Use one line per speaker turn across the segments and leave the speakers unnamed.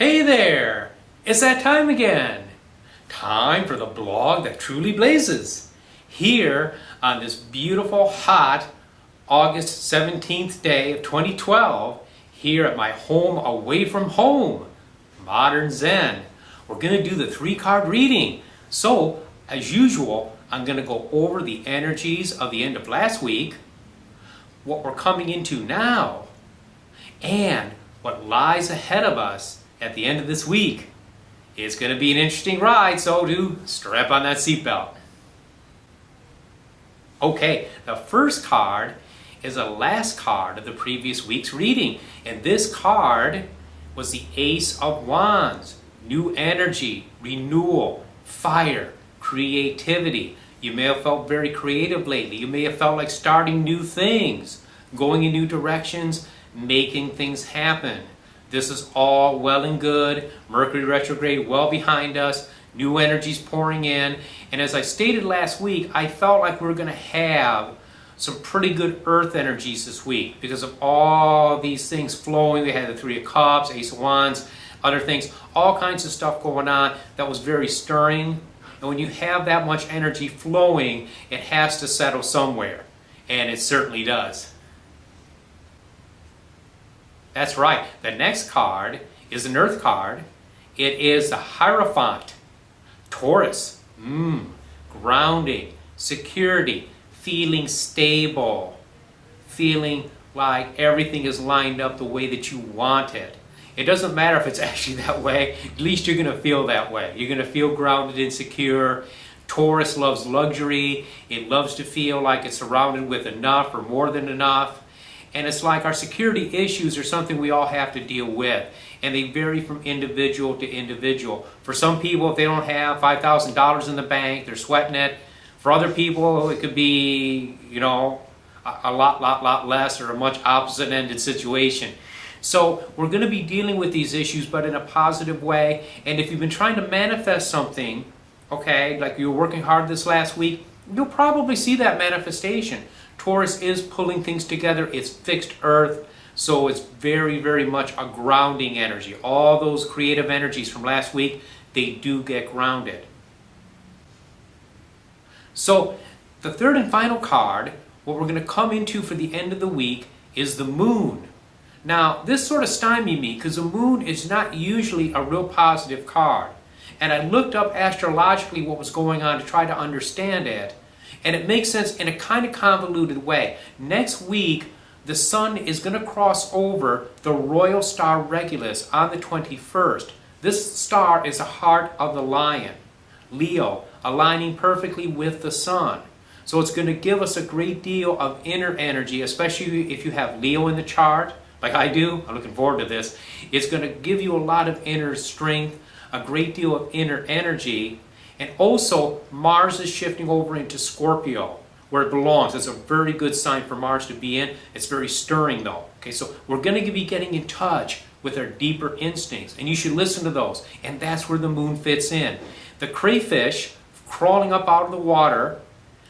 Hey there! It's that time again! Time for the blog that truly blazes. Here on this beautiful, hot August 17th day of 2012, here at my home away from home, Modern Zen, we're going to do the 3-card reading. So, as usual, I'm going to go over the energies of the end of last week, what we're coming into now, and what lies ahead of us at the end of this week. It's going to be an interesting ride, so do strap on that seatbelt. Okay, the first card is the last card of the previous week's reading, and this card was the Ace of Wands. New energy, renewal, fire, creativity. You may have felt very creative lately. You may have felt like starting new things, going in new directions, making things happen. This is all well and good. Mercury retrograde well behind us. New energies pouring in. And as I stated last week, I felt like we were going to have some pretty good earth energies this week because of all these things flowing. We had the Three of Cups, Ace of Wands, other things, all kinds of stuff going on that was very stirring. And when you have that much energy flowing, it has to settle somewhere. And it certainly does. That's right. The next card is an earth card. It is the Hierophant. Taurus. Grounding, security, feeling stable, feeling like everything is lined up the way that you want it. It doesn't matter if it's actually that way. At least you're going to feel that way. You're going to feel grounded and secure. Taurus loves luxury. It loves to feel like it's surrounded with enough or more than enough. And it's like our security issues are something we all have to deal with. And they vary from individual to individual. For some people, if they don't have $5,000 in the bank, they're sweating it. For other people, it could be, a lot less or a much opposite-ended situation. So we're going to be dealing with these issues, but in a positive way. And if you've been trying to manifest something, okay, like you were working hard this last week, you'll probably see that manifestation. Taurus is pulling things together. It's fixed earth, so it's very, very much a grounding energy. All those creative energies from last week, they do get grounded. So the third and final card, what we're going to come into for the end of the week, is the Moon. Now, this sort of stymied me because the Moon is not usually a real positive card. And I looked up astrologically what was going on to try to understand it. And it makes sense in a kind of convoluted way. Next week, the Sun is going to cross over the Royal Star Regulus on the 21st. This star is the heart of the lion, Leo, aligning perfectly with the Sun. So it's going to give us a great deal of inner energy, especially if you have Leo in the chart, like I do. I'm looking forward to this. It's going to give you a lot of inner strength, a great deal of inner energy. And also, Mars is shifting over into Scorpio, where it belongs. It's a very good sign for Mars to be in. It's very stirring, though. Okay, so we're going to be getting in touch with our deeper instincts, and you should listen to those. And that's where the Moon fits in. The crayfish crawling up out of the water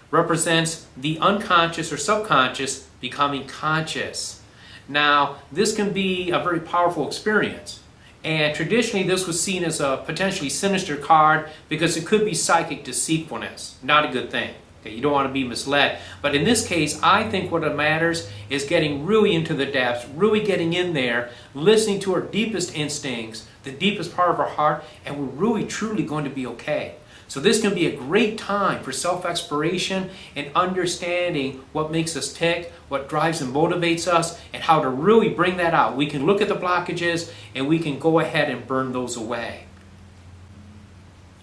represents the unconscious or subconscious becoming conscious. Now, this can be a very powerful experience. And traditionally, this was seen as a potentially sinister card because it could be psychic deceitfulness. Not a good thing. Okay, you don't want to be misled. But in this case, I think what matters is getting really into the depths, really getting in there, listening to our deepest instincts, the deepest part of our heart, and we're really, truly going to be okay. So this can be a great time for self-exploration and understanding what makes us tick, what drives and motivates us, and how to really bring that out. We can look at the blockages and we can go ahead and burn those away.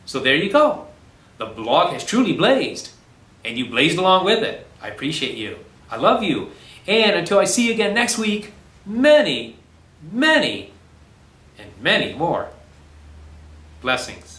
So there you go. The blog has truly blazed, and you blazed along with it. I appreciate you. I love you. And until I see you again next week, many, many, and many more blessings.